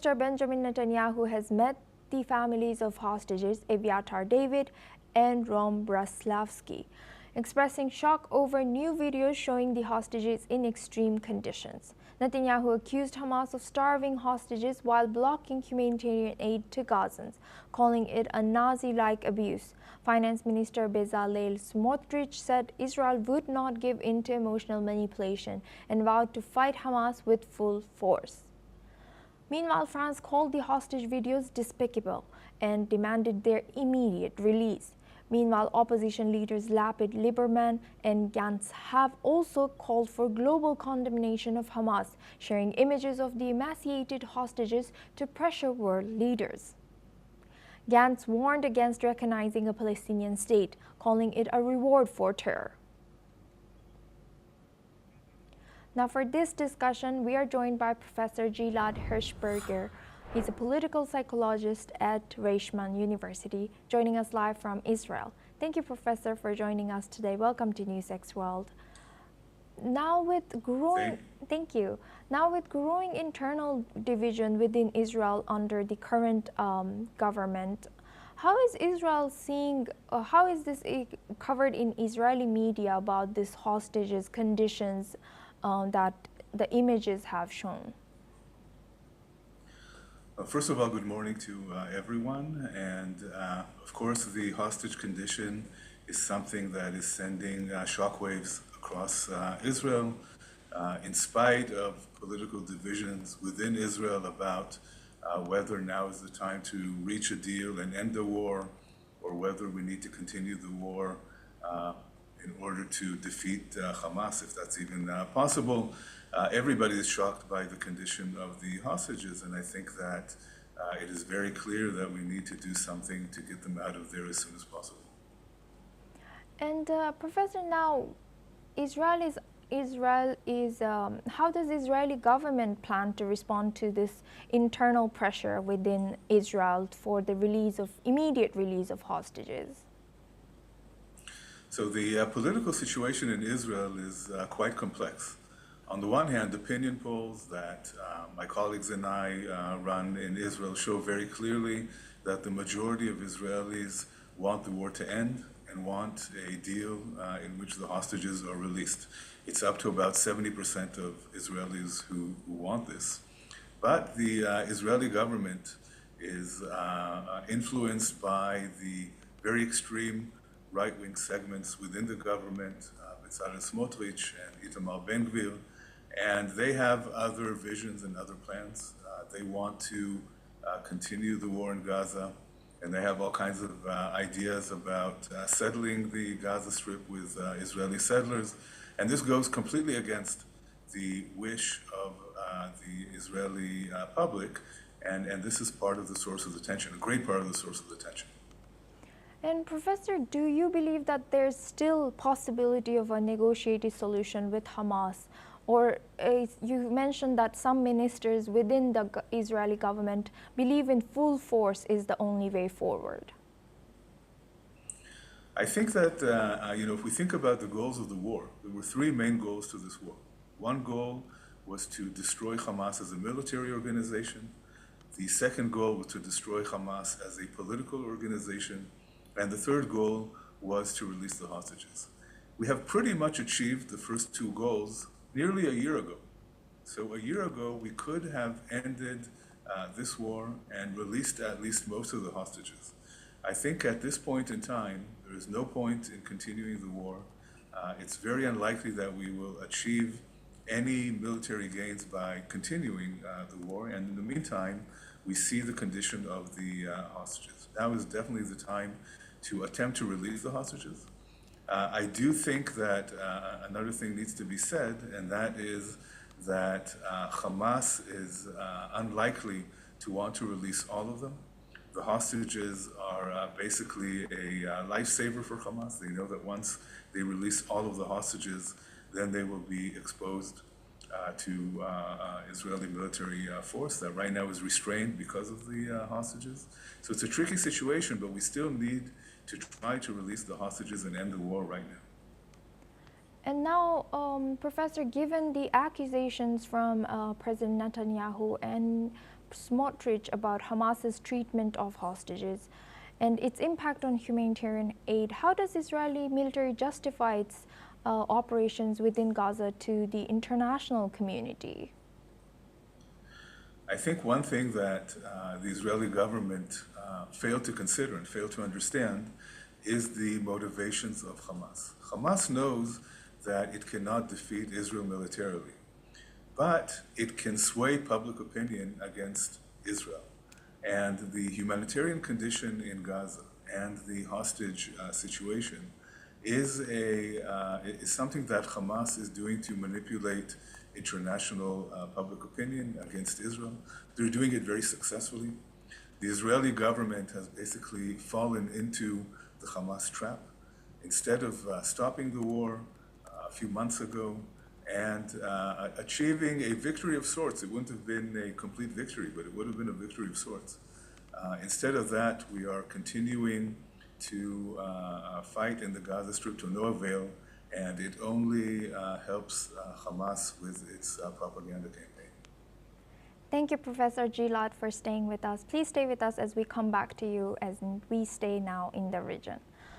Mr. Benjamin Netanyahu has met the families of hostages Evyatar David and Braslavski, expressing shock over new videos showing the hostages in extreme conditions. Netanyahu accused Hamas of starving hostages while blocking humanitarian aid to Gazans, calling it a Nazi-like abuse. Finance Minister Smotrich said Israel would not give in to emotional manipulation and vowed to fight Hamas with full force. Meanwhile, France called the hostage videos despicable and demanded their immediate release. Meanwhile, opposition leaders Lapid, Lieberman and Gantz have also called for global condemnation of Hamas, sharing images of the emaciated hostages to pressure world leaders. Gantz warned against recognizing a Palestinian state, calling it a reward for terror. Now for this discussion, we are joined by Professor Gilad Hirschberger. He's a political psychologist at Reichman University, joining us live from Israel. Thank you, Professor, for joining us today. Welcome to NewsX World. Now with growing internal division within Israel under the current government, how is Israel seeing, how is this covered in Israeli media about this hostages conditions that the images have shown? First of all, good morning to everyone. And of course, the hostage condition is something that is sending shockwaves across Israel, in spite of political divisions within Israel about whether now is the time to reach a deal and end the war, or whether we need to continue the war in order to defeat Hamas, if that's even possible. Everybody is shocked by the condition of the hostages, and I think that it is very clear that we need to do something to get them out of there as soon as possible. And Professor, now Israel is how does the Israeli government plan to respond to this internal pressure within Israel for the immediate release of hostages? So the political situation in Israel is quite complex. On the one hand, opinion polls that my colleagues and I run in Israel show very clearly that the majority of Israelis want the war to end and want a deal in which the hostages are released. It's up to about 70% of Israelis who want this. But the Israeli government is influenced by the very extreme right-wing segments within the government, Smotrich and Itamar Ben-Gvir, and they have other visions and other plans. They want to continue the war in Gaza, and they have all kinds of ideas about settling the Gaza Strip with Israeli settlers, and this goes completely against the wish of the Israeli public, and this is part of the source of the tension, a great part of the source of the tension. And Professor, do you believe that there's still possibility of a negotiated solution with Hamas? Or you mentioned that some ministers within the Israeli government believe in full force is the only way forward. I think that, if we think about the goals of the war, there were three main goals to this war. One goal was to destroy Hamas as a military organization. The second goal was to destroy Hamas as a political organization. And the third goal was to release the hostages. We have pretty much achieved the first two goals nearly a year ago. So a year ago, we could have ended this war and released at least most of the hostages. I think at this point in time, there is no point in continuing the war. It's very unlikely that we will achieve any military gains by continuing the war. And in the meantime, we see the condition of the hostages. Now is definitely the time to attempt to release the hostages. I do think that another thing needs to be said, and that is that Hamas is unlikely to want to release all of them. The hostages are basically a lifesaver for Hamas. They know that once they release all of the hostages, then they will be exposed to Israeli military force that right now is restrained because of the hostages. So it's a tricky situation, but we still need to try to release the hostages and end the war right now. And now, Professor, given the accusations from President Netanyahu and Smotrich about Hamas's treatment of hostages and its impact on humanitarian aid. How does Israeli military justify its operations within Gaza to the international community? I think one thing that the Israeli government failed to consider and failed to understand is the motivations of Hamas. Hamas knows that it cannot defeat Israel militarily, but it can sway public opinion against Israel. And the humanitarian condition in Gaza and the hostage situation is something that Hamas is doing to manipulate international public opinion against Israel. They're doing it very successfully. The Israeli government has basically fallen into the Hamas trap. Instead of stopping the war a few months ago and achieving a victory of sorts, it wouldn't have been a complete victory, but it would have been a victory of sorts. Instead of that, we are continuing to fight in the Gaza Strip to no avail, and it only helps Hamas with its propaganda campaign. Thank you, Professor Gilad, for staying with us. Please stay with us as we come back to you as we stay now in the region.